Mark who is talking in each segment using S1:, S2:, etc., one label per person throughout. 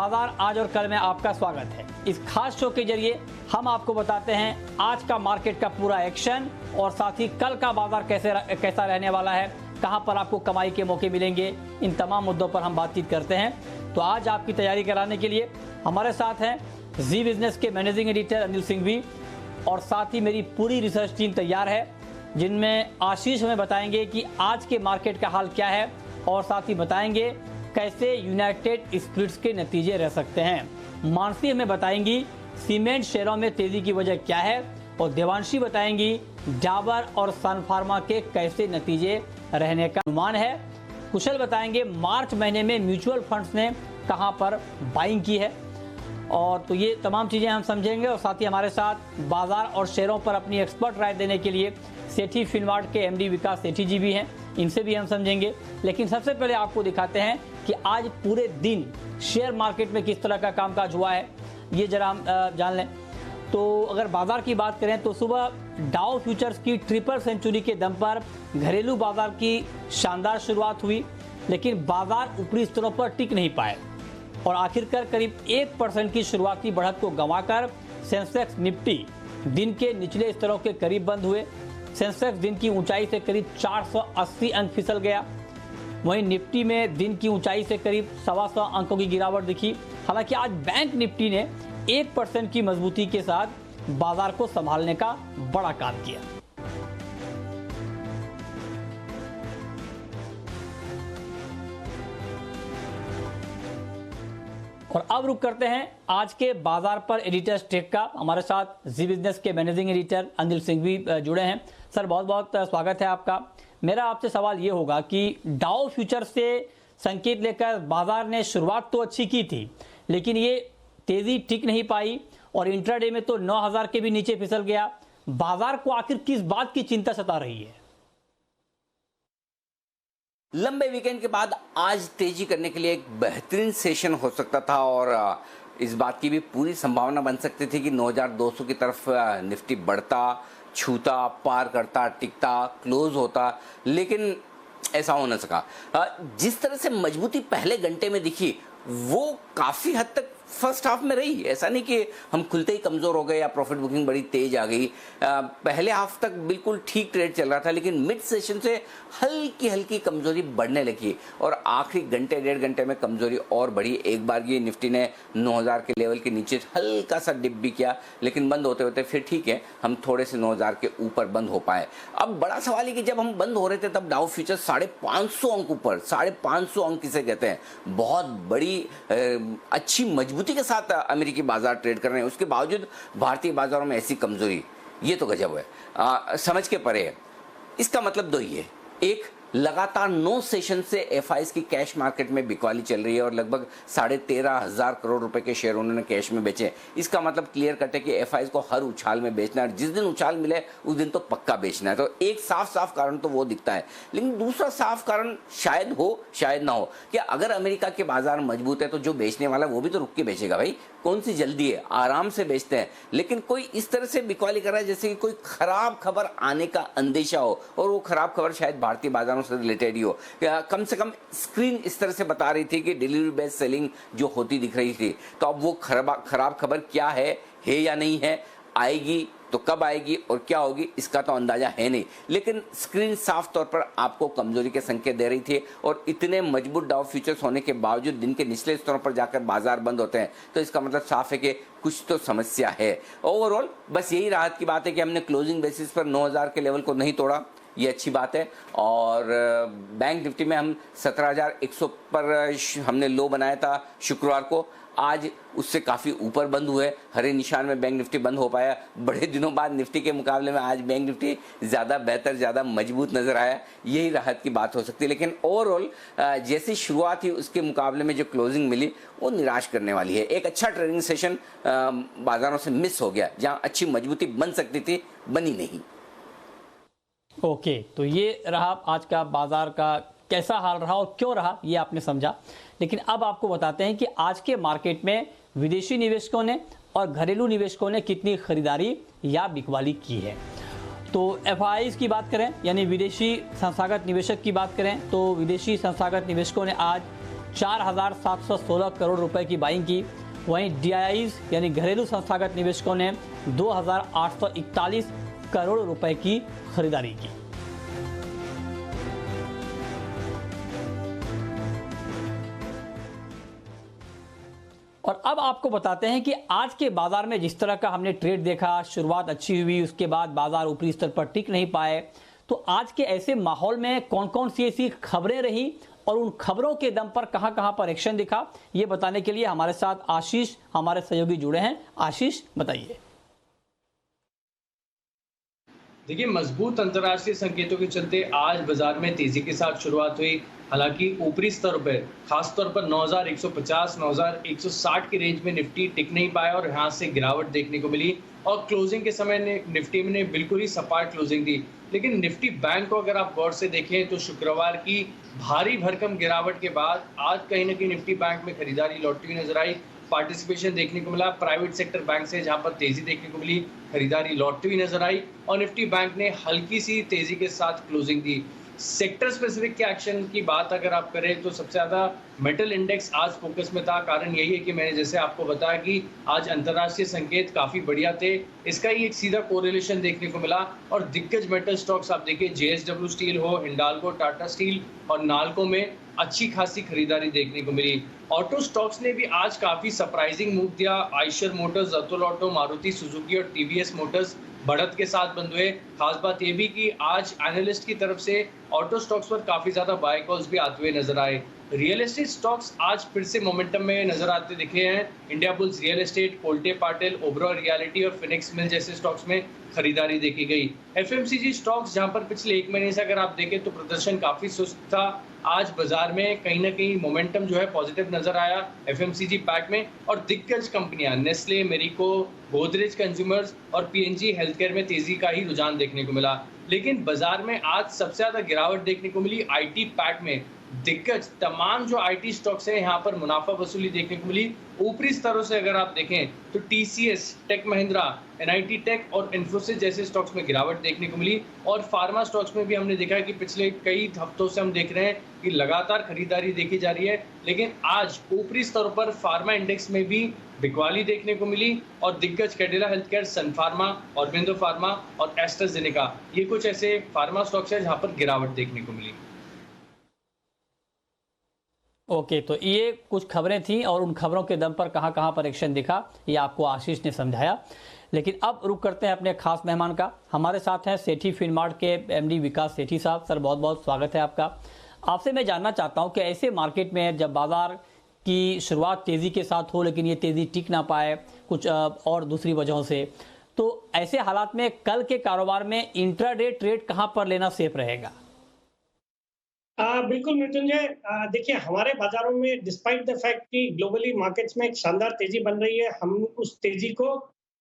S1: बाजार आज और कल में आपका स्वागत है। इस खास शो के जरिए हम आपको बताते हैं आज का मार्केट का पूरा एक्शन और साथ ही कल का बाजार कैसा रहने वाला है, कहां पर आपको कमाई के मौके मिलेंगे। इन तमाम मुद्दों पर हम बातचीत करते हैं। तो आज आपकी तैयारी कराने के लिए हमारे साथ हैं जी बिजनेस के मैनेजिंग एडिटर अनिल सिंघवी और साथ ही मेरी पूरी रिसर्च टीम तैयार है, जिनमें आशीष हमें बताएंगे कि आज के मार्केट का हाल क्या है और साथ ही बताएंगे कैसे यूनाइटेड स्पिरिट्स के नतीजे रह सकते हैं। मानसी हमें बताएंगी सीमेंट शेयरों में तेजी की वजह क्या है और देवांशी बताएंगी डाबर और सन फार्मा के कैसे नतीजे रहने का अनुमान है। कुशल बताएंगे मार्च महीने में म्यूचुअल फंड्स ने कहां पर बाइंग की है। और तो ये तमाम चीज़ें हम समझेंगे और साथ ही हमारे साथ बाजार और शेयरों पर अपनी एक्सपर्ट राय देने के लिए सेठी फिनमार्ट के एमडी विकास सेठी जी भी हैं, इनसे भी हम समझेंगे। लेकिन सबसे पहले आपको दिखाते हैं कि आज पूरे दिन शेयर मार्केट में किस तरह का कामकाज हुआ है, ये जरा हम जान लें। तो अगर बाजार की बात करें तो सुबह डाउ फ्यूचर्स की ट्रिपल सेंचुरी के दम पर घरेलू बाजार की शानदार शुरुआत हुई, लेकिन बाजार ऊपरी स्तरों पर टिक नहीं पाए और आखिरकार करीब 1% की शुरुआती बढ़त को गंवाकर सेंसेक्स निफ्टी दिन के निचले स्तरों के करीब बंद हुए। सेंसेक्स दिन की ऊंचाई से करीब 480 अंक फिसल गया। वहीं निफ्टी में दिन की ऊंचाई से करीब 125 अंकों की गिरावट दिखी। हालांकि आज बैंक निफ्टी ने 1% की मजबूती के साथ बाजार को संभालने का बड़ा काम किया। और अब रुक करते हैं आज के बाजार पर एडिटर्स टेक का। हमारे साथ जी बिजनेस के मैनेजिंग एडिटर अनिल सिंघवी जुड़े हैं। सर बहुत बहुत स्वागत है आपका। मेरा आपसे सवाल ये होगा कि डाउ फ्यूचर से संकेत लेकर बाजार ने शुरुआत तो अच्छी की थी, लेकिन ये तेजी टिक नहीं पाई और इंट्राडे में तो 9000 के भी नीचे फिसल गया। बाजार को आखिर किस बात की चिंता सता रही है?
S2: लंबे वीकेंड के बाद आज तेजी करने के लिए एक बेहतरीन सेशन हो सकता था और इस बात की भी पूरी संभावना बन सकती थी कि 9200 की तरफ निफ्टी बढ़ता, छूता, पार करता, टिकता, क्लोज होता, लेकिन ऐसा हो न सका। जिस तरह से मजबूती पहले घंटे में दिखी वो काफी हद तक फर्स्ट हाफ में रही। ऐसा नहीं कि हम खुलते ही कमजोर हो गए या प्रॉफिट बुकिंग बड़ी तेज आ गई। पहले हाफ तक बिल्कुल ठीक ट्रेड चल रहा था, लेकिन मिड सेशन से हल्की हल्की कमजोरी बढ़ने लगी और आखिरी घंटे डेढ़ घंटे में कमजोरी और बढ़ी। एक बार ये निफ्टी ने 9000 के लेवल के नीचे हल्का सा डिप भी किया, लेकिन बंद होते होते फिर ठीक है, हम थोड़े से 9000 के ऊपर बंद हो पाए। अब बड़ा सवाल है कि जब हम बंद हो रहे थे तब डाउ फ्यूचर 550 अंक ऊपर, 550 अंक किसे कहते हैं, बहुत बड़ी अच्छी मजबूती के साथ अमेरिकी बाजार ट्रेड कर रहे हैं। उसके बावजूद भारतीय बाजारों में ऐसी कमजोरी, ये तो गजब है, समझ के परे है। इसका मतलब दो ही है। एक, लगातार 9 सेशन से एफआईज की कैश मार्केट में बिकवाली चल रही है और लगभग 13,500 करोड़ रुपए के शेयर उन्होंने कैश में बेचे। इसका मतलब क्लियर कट है कि एफआईज को हर उछाल में बेचना है, जिस दिन उछाल मिले उस दिन तो पक्का बेचना है। तो एक साफ साफ कारण तो वो दिखता है, लेकिन दूसरा साफ कारण शायद हो शायद ना हो कि अगर अमेरिका के बाजार मजबूत है तो जो बेचने वाला वो भी तो रुक के बेचेगा। भाई कौन सी जल्दी है, आराम से बेचते हैं। लेकिन कोई इस तरह से बिकवाली कर रहा है जैसे कि कोई खराब खबर आने का अंदेशा हो, और वो खराब खबर शायद भारतीय बाजारों से रिलेटेड ही हो। कम से कम स्क्रीन इस तरह से बता रही थी कि डिलीवरी बेस्ड सेलिंग जो होती दिख रही थी। तो अब वो खराब खबर क्या है या नहीं है, आएगी तो कब आएगी और क्या होगी, इसका तो अंदाजा है नहीं। लेकिन स्क्रीन साफ तौर पर आपको कमजोरी के संकेत दे रही थी और इतने मजबूत डाउ फ्यूचर्स होने के बावजूद दिन के निचले स्तरों पर जाकर बाजार बंद होते हैं, तो इसका मतलब साफ है कि कुछ तो समस्या है। ओवरऑल बस यही राहत की बात है कि हमने क्लोजिंग बेसिस पर 9000 के लेवल को नहीं तोड़ा, ये अच्छी बात है। और बैंक निफ्टी में हम 17,100 पर हमने लो बनाया था शुक्रवार को, आज उससे काफ़ी ऊपर बंद हुए, हरे निशान में बैंक निफ्टी बंद हो पाया। बड़े दिनों बाद निफ्टी के मुकाबले में आज बैंक निफ्टी ज़्यादा बेहतर, ज़्यादा मजबूत नज़र आया, यही राहत की बात हो सकती है। लेकिन ओवरऑल जैसी शुरुआत थी उसके मुकाबले में जो क्लोजिंग मिली वो निराश करने वाली है। एक अच्छा ट्रेडिंग सेशन बाजारों से मिस हो गया, जहाँ अच्छी मजबूती बन सकती थी, बनी नहीं।
S1: ओके, तो ये रहा आज का बाजार का कैसा हाल रहा और क्यों रहा, ये आपने समझा। लेकिन अब आपको बताते हैं कि आज के मार्केट में विदेशी निवेशकों ने और घरेलू निवेशकों ने कितनी खरीदारी या बिकवाली की है। तो एफआईज की बात करें, यानी विदेशी संस्थागत निवेशक की बात करें, तो विदेशी संस्थागत निवेशकों ने आज 4,716 करोड़ रुपए की बाइंग की। वहीं DIIs यानी घरेलू संस्थागत निवेशकों ने 2,841 करोड़ रुपए की खरीदारी की। और अब आपको बताते हैं कि आज के बाजार में जिस तरह का हमने ट्रेड देखा, शुरुआत अच्छी हुई, उसके बाद बाजार ऊपरी स्तर पर टिक नहीं पाए, तो आज के ऐसे माहौल में कौन कौन सी ऐसी खबरें रही और उन खबरों के दम पर कहां कहां पर एक्शन दिखा, ये बताने के लिए हमारे साथ आशीष, हमारे सहयोगी, जुड़े हैं। आशीष, बताइए।
S3: देखिए, मजबूत अंतर्राष्ट्रीय संकेतों के चलते आज बाजार में तेजी के साथ शुरुआत हुई। हालांकि ऊपरी स्तर पर खासतौर पर 9150 9160 की रेंज में निफ्टी टिक नहीं पाया और यहां से गिरावट देखने को मिली और क्लोजिंग के समय निफ्टी ने बिल्कुल ही सपाट क्लोजिंग दी। लेकिन निफ्टी बैंक को अगर आप गौर से देखें तो शुक्रवार की भारी भरकम गिरावट के बाद आज कहीं ना कहीं निफ्टी बैंक में खरीदारी लौटती हुई नजर आई। पार्टिसिपेशन देखने को मिला प्राइवेट सेक्टर बैंक से, जहां पर तेजी देखने को मिली, खरीदारी लौटती हुई नजर आई और निफ्टी बैंक ने हल्की सी तेजी के साथ क्लोजिंग दी। सेक्टर स्पेसिफिक के एक्शन की बात अगर आप करें तो सबसे ज्यादा मेटल इंडेक्स आज फोकस में था। कारण यही है कि मैंने जैसे आपको बताया कि आज अंतर्राष्ट्रीय संकेत काफी बढ़िया थे, इसका ही एक सीधा कोरिलेशन देखने को मिला और दिग्गज मेटल स्टॉक्स आप देखिए, JSW स्टील हो, हिंडाल्को, टाटा स्टील और नाल्को में अच्छी खासी खरीदारी देखने को मिली। ऑटो स्टॉक्स ने भी आज काफी सरप्राइजिंग मूव दिया। Eicher Motors, Atul auto, Maruti Suzuki और TVS मोटर्स बढ़त के साथ बंद हुए। खास बात यह भी कि आज एनालिस्ट की तरफ से ऑटो स्टॉक्स पर काफी ज्यादा बाय कॉल्स भी आते हुए नजर आए। रियल एस्टेट स्टॉक्स आज फिर से मोमेंटम में नजर आते दिखे हैं। India bulls real estate, Kolte Patil, Oberoi reality और फिनिक्स मिल जैसे स्टॉक्स में खरीदारी देखी गई। FMCG स्टॉक्स जहां पर पिछले एक महीने से अगर आप देखें तो प्रदर्शन काफी सुस्त था, आज बाजार में कहीं ना कहीं मोमेंटम जो है पॉजिटिव नजर आया FMCG पैक में और दिग्गज कंपनियां नेस्ले, मेरिको, गोदरेज कंज्यूमर्स और PNG हेल्थकेयर में तेजी का ही रुझान देखने को मिला। लेकिन बाजार में आज सबसे ज्यादा गिरावट देखने को मिली IT पैक में। दिग्गज तमाम जो IT स्टॉक्स है यहाँ पर मुनाफा वसूली देखने को मिली। ऊपरी स्तरों से अगर आप देखें तो TCS, Tech Mahindra, NIT Tech और इन्फोसिस जैसे स्टॉक्स में गिरावट देखने को मिली और फार्मा स्टॉक्स में भी हमने देखा कि पिछले कई हफ्तों से हम देख रहे हैं कि लगातार खरीदारी देखी जा रही है। लेकिन आज ऊपरी स्तरों पर फार्मा इंडेक्स में भी बिकवाली देखने को मिली और दिग्गज कैडिला हेल्थकेयर, सन फार्मा, ऑरबिंदो फार्मा और एस्ट्राजेनेका, ये कुछ ऐसे फार्मा स्टॉक्स है जहां पर गिरावट देखने को मिली।
S1: ओके, तो ये कुछ खबरें थी और उन खबरों के दम पर कहां कहां पर एक्शन दिखा, ये आपको आशीष ने समझाया। लेकिन अब रुक करते हैं अपने खास मेहमान का। हमारे साथ हैं सेठी फिनमार्ट के MD विकास सेठी साहब। सर, बहुत बहुत स्वागत है आपका। आपसे मैं जानना चाहता हूं कि ऐसे मार्केट में जब बाजार की शुरुआत तेजी के साथ हो लेकिन ये तेजी टिक ना पाए कुछ और दूसरी वजहों से, तो ऐसे हालात में कल के कारोबार में इंट्राडे ट्रेड कहां पर लेना सेफ रहेगा?
S4: बिल्कुल मृत्युंजय, देखिए हमारे बाजारों में डिस्पाइट द फैक्ट कि ग्लोबली मार्केट्स में एक शानदार तेजी बन रही है, हम उस तेजी को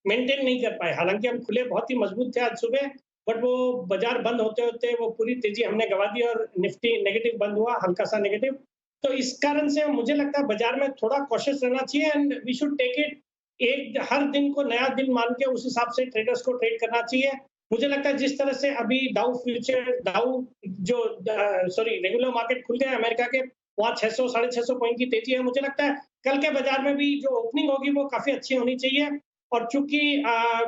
S4: मेंटेन नहीं कर पाए। हालांकि हम खुले बहुत ही मजबूत थे आज सुबह, बट वो बाजार बंद होते होते वो पूरी तेजी हमने गवा दी और निफ्टी नेगेटिव बंद हुआ, हल्का सा नेगेटिव। तो इस कारण से मुझे लगता है बाजार में थोड़ा कॉशियस रहना चाहिए and we should take it, एक हर दिन को नया दिन मान के उस हिसाब से ट्रेडर्स को ट्रेड करना चाहिए। मुझे लगता है जिस तरह से अभी रेगुलर मार्केट खुल गया अमेरिका के, वहाँ 600 650 पॉइंट की तेजी है। मुझे लगता है कल के बाजार में भी जो ओपनिंग होगी वो काफी अच्छी होनी चाहिए और चूंकि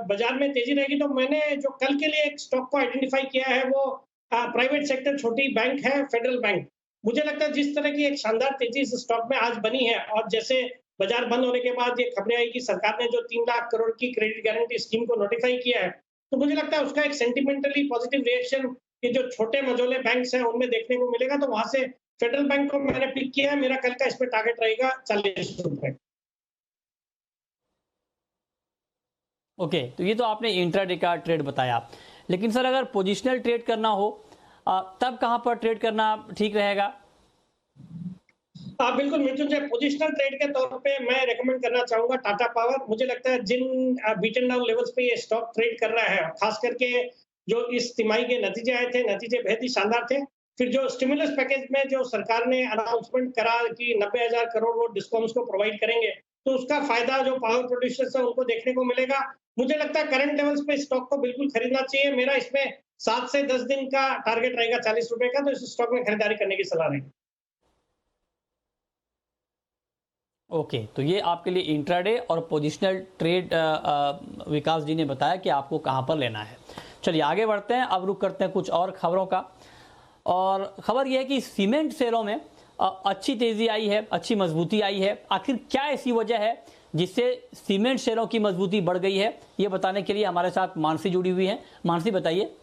S4: बाजार में तेजी रहेगी तो मैंने जो कल के लिए एक स्टॉक को आइडेंटिफाई किया है वो प्राइवेट सेक्टर छोटी बैंक है, फेडरल बैंक। मुझे लगता है जिस तरह की एक शानदार तेजी इस स्टॉक में आज बनी है और जैसे बाजार बंद होने के बाद ये खबरें आई कि सरकार ने जो 3 लाख करोड़ की क्रेडिट गारंटी स्कीम को नोटिफाई किया है, तो मुझे लगता है उसका एक सेंटिमेंटली पॉजिटिव रिएक्शन ये जो छोटे मझोले बैंक्स हैं उनमें देखने को मिलेगा। तो वहां से फेडरल बैंक को मैंने पिक किया है, मेरा कल का इस पे टारगेट रहेगा 40 रुपए।
S1: ओके, तो ये तो आपने इंट्राडे का ट्रेड बताया, लेकिन सर अगर पोजिशनल ट्रेड करना हो तब कहां पर ट्रेड करना ठीक रहेगा?
S4: बिल्कुल मृत्युंजय, पोजिशनल ट्रेड के तौर पे मैं रेकमेंड करना चाहूंगा टाटा पावर। मुझे लगता है जिन बीटन डाउन लेवल्स पे ये स्टॉक ट्रेड कर रहा है, खास करके जो इस तिमाही के नतीजे आए थे, नतीजे बेहद ही शानदार थे। फिर जो स्टिमुलस पैकेज में जो सरकार ने अनाउंसमेंट करा कि 90,000 करोड़ वो डिस्कॉम्स को प्रोवाइड करेंगे, तो उसका फायदा जो पावर प्रोड्यूसर्स है उनको देखने को मिलेगा। मुझे लगता है करंट लेवल्स पे स्टॉक को बिल्कुल खरीदना चाहिए। मेरा इसमें 7 से 10 दिन का टारगेट रहेगा 40 रुपए का, तो इस स्टॉक में खरीदारी करने की सलाह रहेगी।
S1: ओके, तो ये आपके लिए इंट्राडे और पोजिशनल ट्रेड विकास जी ने बताया कि आपको कहां पर लेना है। चलिए आगे बढ़ते हैं, अब रुक करते हैं कुछ और खबरों का। और खबर यह है कि सीमेंट शेयरों में अच्छी तेजी आई है, अच्छी मजबूती आई है। आखिर क्या ऐसी वजह है जिससे सीमेंट शेयरों की मजबूती बढ़ गई है, ये बताने के लिए हमारे साथ मानसी जुड़ी हुई है। मानसी बताइए।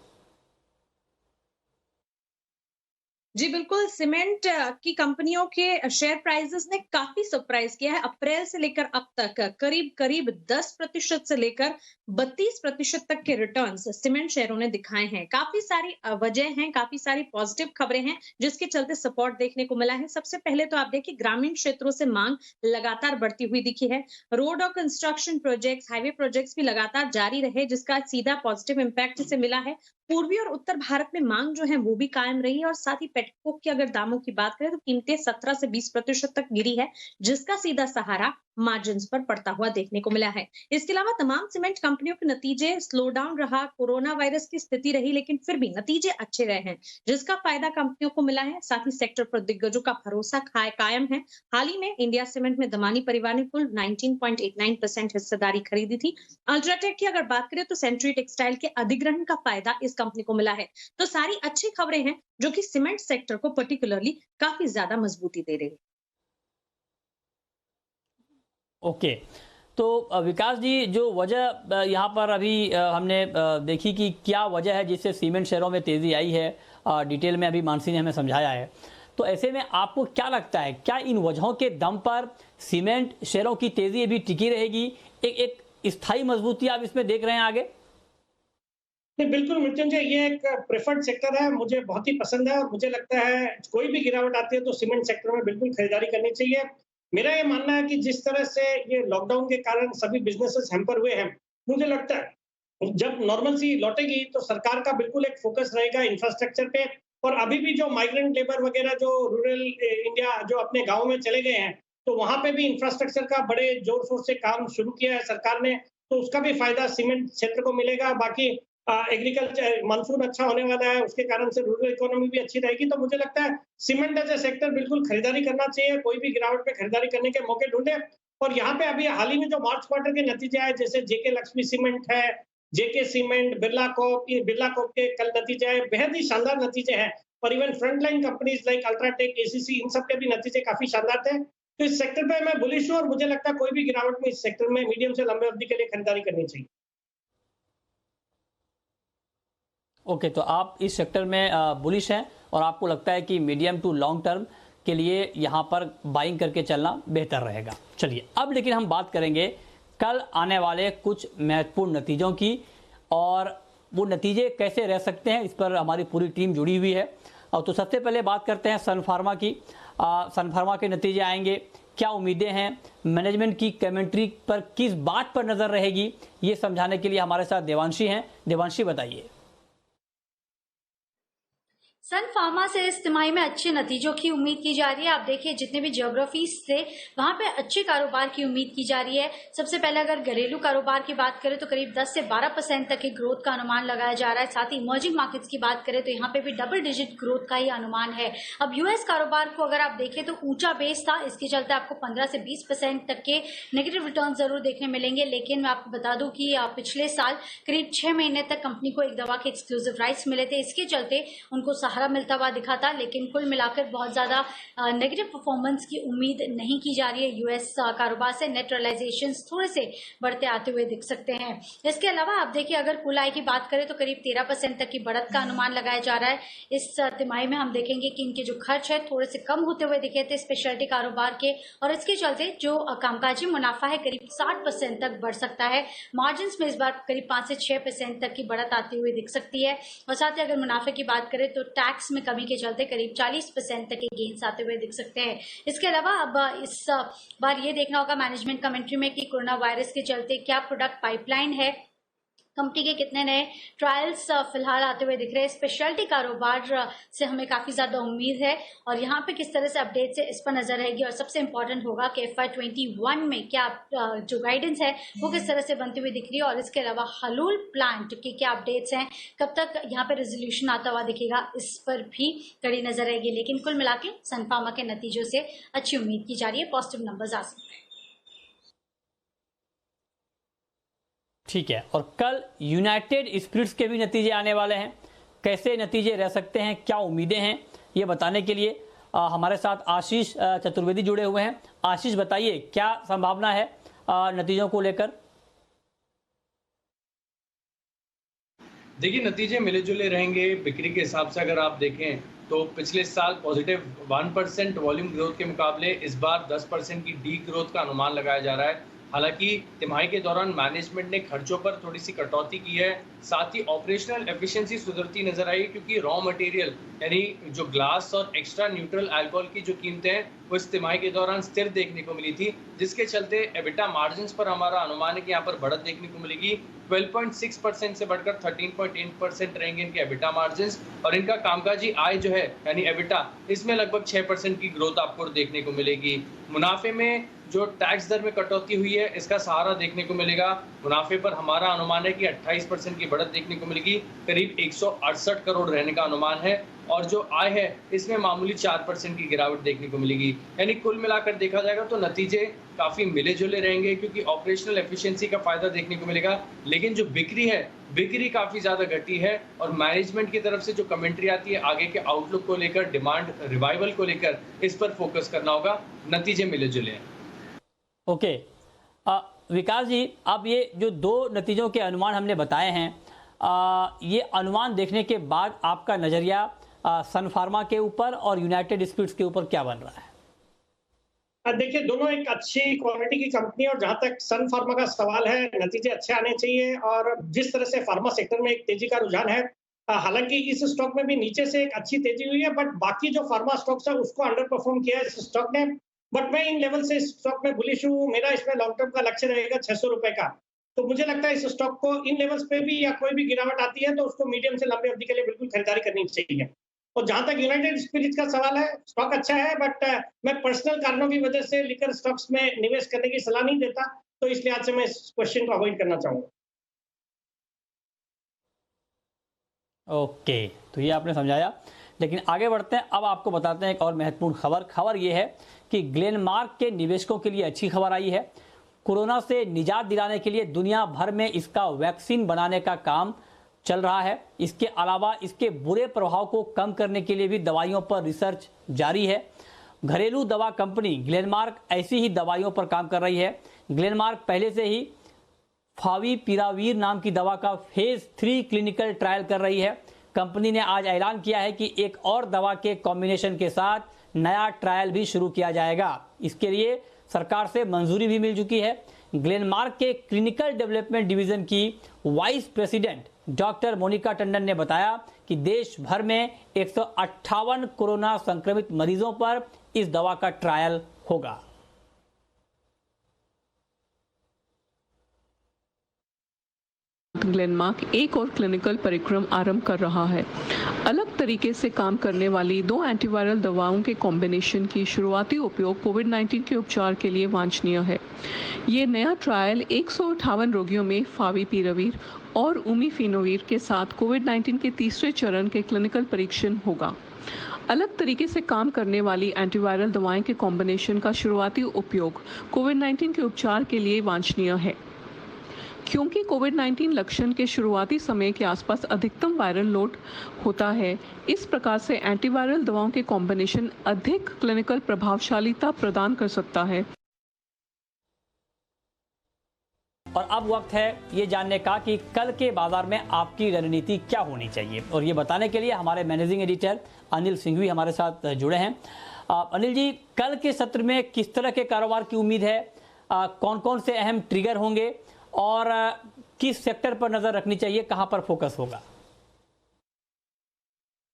S5: जी बिल्कुल, सीमेंट की कंपनियों के शेयर प्राइसेस ने काफी सरप्राइज किया है। अप्रैल से लेकर अब तक करीब करीब 10% से लेकर 32% तक के रिटर्न्स सीमेंट शेयरों ने दिखाए हैं। काफी सारी वजह हैं, काफी सारी पॉजिटिव खबरें हैं जिसके चलते सपोर्ट देखने को मिला है। सबसे पहले तो आप देखिए, ग्रामीण क्षेत्रों से मांग लगातार बढ़ती हुई दिखी है। रोड और कंस्ट्रक्शन प्रोजेक्ट्स, हाईवे प्रोजेक्ट्स भी लगातार जारी रहे, जिसका सीधा पॉजिटिव इम्पैक्ट इसे मिला है। पूर्वी और उत्तर भारत में मांग जो है वो भी कायम रही है, और साथ ही पेट्रोल के अगर दामों की बात करें तो कीमतें 17 से 20% तक गिरी है, जिसका सीधा सहारा मार्जिन्स पर पड़ता हुआ देखने को मिला है। इसके अलावा तमाम सीमेंट कंपनियों के नतीजे स्लो डाउन रहा, कोरोना वायरस की स्थिति रही, लेकिन फिर भी नतीजे अच्छे रहे हैं, जिसका फायदा कंपनियों को मिला है। साथ ही सेक्टर पर दिग्गजों का भरोसा कायम है। हाल ही में इंडिया सीमेंट में दमानी परिवार ने कुल 19.89% हिस्सेदारी खरीदी थी। अल्ट्राटेक की अगर बात करें तो सेंचुरी टेक्सटाइल के अधिग्रहण का फायदा इस कंपनी को मिला है। तो सारी अच्छी खबरें हैं जो कि सीमेंट सेक्टर को पर्टिकुलरली काफी ज्यादा मजबूती दे रही है।
S1: ओके, तो विकास जी, जो वजह यहाँ पर अभी हमने देखी कि क्या वजह है जिससे सीमेंट शेयरों में तेज़ी आई है, डिटेल में अभी मानसी ने हमें समझाया है। तो ऐसे में आपको क्या लगता है, क्या इन वजहों के दम पर सीमेंट शेयरों की तेज़ी अभी टिकी रहेगी? एक स्थायी मजबूती आप इसमें देख रहे हैं आगे?
S4: नहीं, बिल्कुल मृत्युंजय, ये एक प्रेफर्ड सेक्टर है, मुझे बहुत ही पसंद है। और मुझे लगता है कोई भी गिरावट आती है तो सीमेंट सेक्टर में बिल्कुल खरीदारी करनी चाहिए। मेरा ये मानना है कि जिस तरह से ये लॉकडाउन के कारण सभी बिजनेसेस हैम्पर हुए हैं, मुझे लगता है जब नॉर्मलसी लौटेगी तो सरकार का बिल्कुल एक फोकस रहेगा इंफ्रास्ट्रक्चर पे। और अभी भी जो माइग्रेंट लेबर वगैरह जो रूरल इंडिया जो अपने गाँव में चले गए हैं, तो वहां पे भी इंफ्रास्ट्रक्चर का बड़े जोर शोर से काम शुरू किया है सरकार ने, तो उसका भी फायदा सीमेंट क्षेत्र को मिलेगा। बाकी एग्रीकल्चर मानसून अच्छा होने वाला है, उसके कारण से रूरल इकोनॉमी भी अच्छी रहेगी। तो मुझे लगता है सीमेंट एज ए सेक्टर बिल्कुल खरीदारी करना चाहिए, कोई भी गिरावट पे खरीदारी करने के मौके ढूंढे। और यहाँ पे अभी हाल ही में जो मार्च क्वार्टर के नतीजे आए, जैसे जेके लक्ष्मी सीमेंट है, जेके सीमेंट, बिरला कोप के कल नतीजे आए, बेहद ही शानदार नतीजे हैं। और even frontline companies like UltraTech, ACC, इन सब के भी नतीजे काफी शानदार थे। तो इस सेक्टर पे मैं बुलिश हूँ और मुझे लगता है कोई भी गिरावट में इस सेक्टर में मीडियम से लंबे अवधि के लिए खरीदारी करनी चाहिए।
S1: ओके, तो आप इस सेक्टर में बुलिश हैं और आपको लगता है कि मीडियम टू लॉन्ग टर्म के लिए यहाँ पर बाइंग करके चलना बेहतर रहेगा। चलिए अब लेकिन हम बात करेंगे कल आने वाले कुछ महत्वपूर्ण नतीजों की, और वो नतीजे कैसे रह सकते हैं, इस पर हमारी पूरी टीम जुड़ी हुई है। और तो सबसे पहले बात करते हैं सन फार्मा की। सन फार्मा के नतीजे आएंगे, क्या उम्मीदें हैं, मैनेजमेंट की कमेंट्री पर किस बात पर नज़र रहेगी, ये समझाने के लिए हमारे साथ देवांशी हैं। देवांशी बताइए।
S6: सन फार्मा से इस तिमाही में अच्छे नतीजों की उम्मीद की जा रही है। आप देखिए, जितने भी ज्योग्राफीज थे वहां पे अच्छे कारोबार की उम्मीद की जा रही है। सबसे पहले अगर घरेलू कारोबार की बात करें तो करीब 10 से 12% तक की ग्रोथ का अनुमान लगाया जा रहा है। साथ ही इमर्जिंग मार्केट्स की बात करें तो यहाँ पे भी डबल डिजिट ग्रोथ का ही अनुमान है। अब यूएस कारोबार को अगर आप देखें तो ऊंचा बेस था, इसके चलते आपको 15 से 20% तक के नेगेटिव रिटर्न जरूर देखने मिलेंगे। लेकिन मैं आपको बता दूं कि पिछले साल करीब 6 महीने तक कंपनी को एक दवा के एक्सक्लूसिव राइट्स मिले थे, इसके चलते उनको सहारा मिलता हुआ दिखा था। लेकिन कुल मिलाकर बहुत ज्यादा नेगेटिव परफॉर्मेंस की उम्मीद नहीं की जा रही है। यूएस कारोबार से नेट रियलाइजेशंस थोड़े से बढ़ते आते हुए दिख सकते हैं। इसके अलावा आप देखिए, अगर कुल आय की बात करें तो करीब 13% तक की बढ़त का अनुमान लगाया जा रहा है। इस तिमाही में हम देखेंगे कि इनके जो खर्च है थोड़े से कम होते हुए दिखे थे स्पेशलिटी कारोबार के, और इसके चलते जो कामकाजी मुनाफा है करीब 60% तक बढ़ सकता है। मार्जिन में इस बार करीब 5 से 6% तक की बढ़त आती हुई दिख सकती है। और साथ ही अगर मुनाफे की बात करें तो टैक्स में कमी के चलते करीब 40% तक के गेन्स आते हुए दिख सकते हैं। इसके अलावा अब इस बार ये देखना होगा मैनेजमेंट कमेंट्री में कि कोरोना वायरस के चलते क्या प्रोडक्ट पाइपलाइन है कंपनी के कितने नए ट्रायल्स फिलहाल आते हुए दिख रहे हैं। स्पेशलिटी कारोबार से हमें काफी ज्यादा उम्मीद है और यहाँ पे किस तरह से अपडेट्स है इस पर नजर रहेगी। और सबसे इंपॉर्टेंट होगा कि FY21 में क्या जो गाइडेंस है वो किस तरह से बनती हुई दिख रही है और इसके अलावा हलूल प्लांट के क्या अपडेट्स हैं, कब तक यहाँ पे रेजोल्यूशन आता हुआ दिखेगा, इस पर भी कड़ी नजर रहेगी। लेकिन कुल मिला के सन फार्मा के नतीजों से अच्छी उम्मीद की जा रही है, पॉजिटिव नंबर्स आ सकते हैं।
S1: ठीक है, और कल यूनाइटेड स्पिरिट्स के भी नतीजे आने वाले हैं। कैसे नतीजे रह सकते हैं, क्या उम्मीदें हैं, ये बताने के लिए हमारे साथ आशीष चतुर्वेदी जुड़े हुए हैं। आशीष, बताइए क्या संभावना है नतीजों को लेकर?
S3: देखिए, नतीजे मिले जुले रहेंगे। बिक्री के हिसाब से अगर आप देखें तो पिछले साल पॉजिटिव 1% वॉल्यूम ग्रोथ के मुकाबले इस बार 10% की डी ग्रोथ का अनुमान लगाया जा रहा है। हालांकि तिमाही के दौरान मैनेजमेंट ने खर्चों पर थोड़ी सी कटौती की है, साथ ही ऑपरेशनल एफिशिएंसी सुधरती नजर आई, क्योंकि रॉ मटेरियल यानी जो ग्लास और एक्स्ट्रा न्यूट्रल अल्कोहल की जो कीमतें हैं वो इस तिमाही के दौरान स्थिर देखने को मिली थी, जिसके चलते एबिटा मार्जिन्स पर हमारा अनुमान है कि यहाँ पर बढ़त देखने को मिलेगी। 12.6% से बढ़कर 13.8% रहेंगे इनके एबिटा मार्जिन्स, और इनका कामकाजी आय जो है यानी एबिटा, इसमें लगभग 6% की ग्रोथ आपको देखने को मिलेगी। मुनाफे में जो टैक्स दर में कटौती हुई है इसका सहारा देखने को मिलेगा। मुनाफे पर हमारा अनुमान है कि 28% की बढ़त देखने को मिलेगी, करीब 168 करोड़ रहने का अनुमान है, और जो आय है इसमें मामूली 4% की गिरावट देखने को मिलेगी। यानी कुल मिलाकर देखा जाएगा तो नतीजे काफी मिले जुले रहेंगे, क्योंकि ऑपरेशनल एफिशिएंसी का फायदा देखने को मिलेगा। लेकिन जो बिक्री है, बिक्री काफी ज्यादा घटी है, और मैनेजमेंट की तरफ से जो कमेंट्री आती है आगे के आउटलुक को लेकर, डिमांड रिवाइवल को लेकर, इस पर फोकस करना होगा। नतीजे मिले जुले हैं।
S1: ओके, विकास जी, अब ये जो दो नतीजों के अनुमान हमने बताए हैं, ये अनुमान देखने के बाद आपका नजरिया सन फार्मा के ऊपर और यूनाइटेड स्पिरिट्स के ऊपर क्या बन रहा है?
S4: देखिए, दोनों एक अच्छी क्वालिटी की कंपनी है, और जहां तक सन फार्मा का सवाल है, नतीजे अच्छे आने चाहिए। और जिस तरह से फार्मा सेक्टर में एक तेजी का रुझान है, हालांकि इस स्टॉक में भी नीचे से एक अच्छी तेजी हुई है, बट बाकी जो फार्मा स्टॉक्स है उसको अंडर परफॉर्म किया है इस स्टॉक ने। बट मैं इन लेवल से स्टॉक में बुलिश हूँ। मेरा इसमें लॉन्ग टर्म का लक्ष्य रहेगा 600 रुपए का। तो मुझे लगता है इस स्टॉक को इन लेवल्स पे भी या कोई भी गिरावट आती है तो उसको मीडियम से लंबी अवधि के लिए बिल्कुल खरीदारी करनी चाहिए। और जहां तक यूनाइटेड स्पिरिट्स का सवाल है, स्टॉक अच्छा है, बट मैं पर्सनल कारणों की वजह से लिकर स्टॉक्स में निवेश करने की सलाह नहीं देता, तो इस लिहाज से मैं इस क्वेश्चन को अवॉइड करना चाहूंगा।
S1: ओके, तो ये आपने समझाया, लेकिन आगे बढ़ते हैं। अब आपको बताते हैं एक और महत्वपूर्ण खबर ये है कि ग्लेनमार्क के निवेशकों के लिए अच्छी खबर आई है। कोरोना से निजात दिलाने के लिए दुनिया भर में इसका वैक्सीन बनाने का काम चल रहा है। इसके अलावा इसके बुरे प्रभाव को कम करने के लिए भी दवाइयों पर रिसर्च जारी है। घरेलू दवा कंपनी ग्लेनमार्क ऐसी ही दवाइयों पर काम कर रही है। ग्लेनमार्क पहले से ही फाविपिरावीर नाम की दवा का फेज 3 क्लिनिकल ट्रायल कर रही है। कंपनी ने आज ऐलान किया है कि एक और दवा के कॉम्बिनेशन के साथ नया ट्रायल भी शुरू किया जाएगा। इसके लिए सरकार से मंजूरी भी मिल चुकी है। ग्लेनमार्क के क्लिनिकल डेवलपमेंट डिवीजन की vice president doctor Monika Tandon ने बताया कि देश भर में 158 कोरोना संक्रमित मरीजों पर इस दवा का ट्रायल होगा।
S7: ग्लेनमार्क एक और क्लिनिकल परिक्रम आरंभ कर रहा है। अलग तरीके से काम करने वाली 2 एंटीवायरल दवाओं के कॉम्बिनेशन की शुरुआती उपयोग कोविड-19 के उपचार के लिए वांछनीय है। ये नया ट्रायल 158 रोगियों में फाविपिरावीर और उमिफिनोवीर के साथ कोविड-19 के तीसरे चरण के क्लिनिकल परीक्षण होगा। अलग तरीके से काम करने वाली एंटीवायरल दवाएं के कॉम्बिनेशन का शुरुआती उपयोग कोविड-19 के उपचार के लिए वांछनीय है, क्योंकि कोविड-19 लक्षण के शुरुआती समय के आसपास अधिकतम वायरल लोड होता है। इस प्रकार से एंटीवायरल दवाओं के कॉम्बिनेशन अधिक क्लिनिकल प्रभावशीलता प्रदान कर सकता है।
S1: और अब वक्त है ये जानने का कि कल के बाजार में आपकी रणनीति क्या होनी चाहिए, और ये बताने के लिए हमारे मैनेजिंग एडिटर अनिल सिंघवी हमारे साथ जुड़े हैं। अनिल जी, कल के सत्र में किस तरह के कारोबार की उम्मीद है, कौन कौन से अहम ट्रिगर होंगे और किस सेक्टर पर नजर रखनी चाहिए, कहां पर फोकस होगा?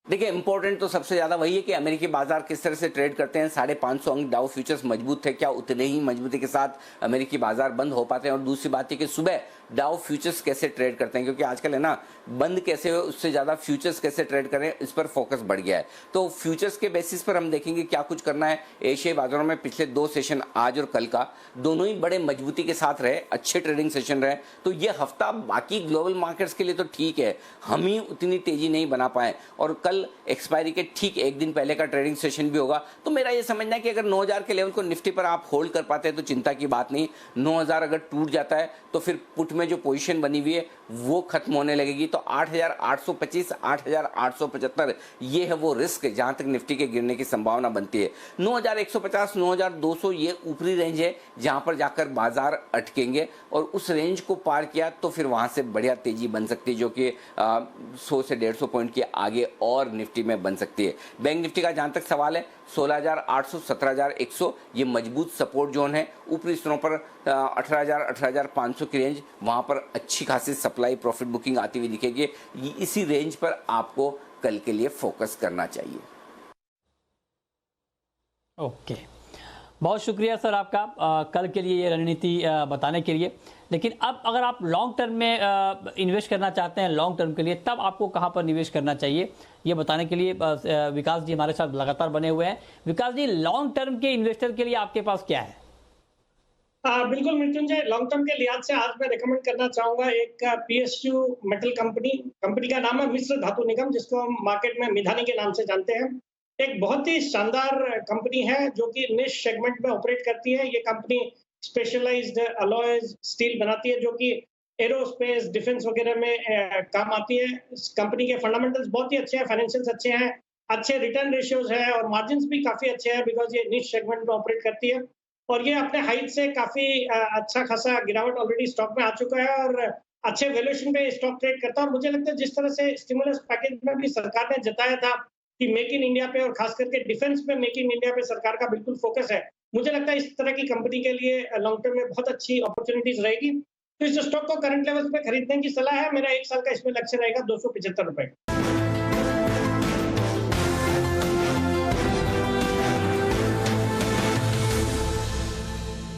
S2: देखिए, इंपॉर्टेंट तो सबसे ज्यादा वही है कि अमेरिकी बाजार किस तरह से ट्रेड करते हैं। 550 अंक डाउ फ्यूचर्स मजबूत थे, क्या उतने ही मजबूती के साथ अमेरिकी बाजार बंद हो पाते हैं। और दूसरी बात है कि सुबह डाउ फ्यूचर्स कैसे ट्रेड करते हैं, क्योंकि आजकल है ना बंद कैसे हो उससे ज़्यादा फ्यूचर्स कैसे ट्रेड करें इस पर फोकस बढ़ गया है। तो फ्यूचर्स के बेसिस पर हम देखेंगे क्या कुछ करना है। एशियाई बाजारों में पिछले 2 सेशन आज और कल का दोनों ही बड़े मजबूती के साथ रहे, अच्छे ट्रेडिंग सेशन रहे। तो ये हफ्ता बाकी ग्लोबल मार्केट्स के लिए तो ठीक है, हम ही उतनी तेजी नहीं बना पाए और कल एक्सपायरी के ठीक एक दिन पहले का ट्रेडिंग सेशन भी होगा। तो मेरा ये समझना है कि अगर 9000 के लेवल को निफ्टी पर आप होल्ड कर पाते हैं तो चिंता की बात नहीं। 9000 अगर टूट जाता है तो फिर पुट में जो पोजीशन बनी हुई है वो खत्म होने लगेगी। तो 8825 8875 ये है वो रिस्क जहां तक निफ्टी के गिरने की संभावना बनती है। 9150 9200 ये ऊपरी रेंज है जहां पर जाकर बाजार अटकेंगे और उस रेंज को पार किया तो फिर वहां से बढ़िया तेजी बन सकती है, जो कि 100 से 150 पॉइंट के आगे और निफ्टी में बन सकती है। बैंक निफ्टी का जहां तक सवाल है 16800 17100 ये मजबूत सपोर्ट जोन है। ऊपरी स्तरों पर 18000 18500 की रेंज, वहां पर अच्छी खासी सप्लाई प्रॉफिट बुकिंग आती हुई दिखेगी। इसी रेंज पर आपको कल के लिए फोकस करना चाहिए।
S1: ओके, बहुत शुक्रिया सर आपका कल के लिए ये रणनीति बताने के लिए। लेकिन अब अगर आप लॉन्ग टर्म में इन्वेस्ट करना चाहते हैं लॉन्ग टर्म के लिए, तब आपको कहां पर निवेश करना चाहिए ये बताने के लिए विकास जी हमारे साथ लगातार बने हुए हैं। विकास जी, लॉन्ग टर्म के इन्वेस्टर के लिए आपके पास क्या है?
S4: बिल्कुल मृत्युंजय, लॉन्ग टर्म के लिहाज से आज मैं रेकमेंड करना चाहूंगा एक PSU मेटल कंपनी का नाम है मिश्र धातु निगम, जिसको हम मार्केट में मिधानी के नाम से जानते हैं। एक बहुत ही शानदार कंपनी है जो कि निश सेगमेंट में ऑपरेट करती है। ये कंपनी स्पेशलाइज्ड अलॉयज स्टील बनाती है जो कि एरोस्पेस डिफेंस वगैरह में काम आती है। इस कंपनी के फंडामेंटल्स बहुत ही अच्छे हैं, फाइनेंशियल्स अच्छे हैं, अच्छे रिटर्न रेशियोज है और मार्जिन भी काफी अच्छे हैं बिकॉज ये निश सेगमेंट में ऑपरेट करती है। और ये अपने हाइट से काफी अच्छा खासा गिरावट ऑलरेडी स्टॉक में आ चुका है और अच्छे वैल्यूएशन पे स्टॉक ट्रेड करता है। और मुझे लगता है जिस तरह से स्टिमुलस पैकेज में भी सरकार ने जताया था कि मेक इन इंडिया पे और खास करके डिफेंस पे मेक इन इंडिया पे सरकार का बिल्कुल फोकस है, मुझे लगता है इस तरह की कंपनी के लिए लॉन्ग टर्म में बहुत अच्छी अपॉर्चुनिटीज रहेगी। तो इस स्टॉक को करंट लेवल्स पे खरीदने की सलाह है। मेरा 1 साल का इसमें लक्ष्य रहेगा 275 रुपए।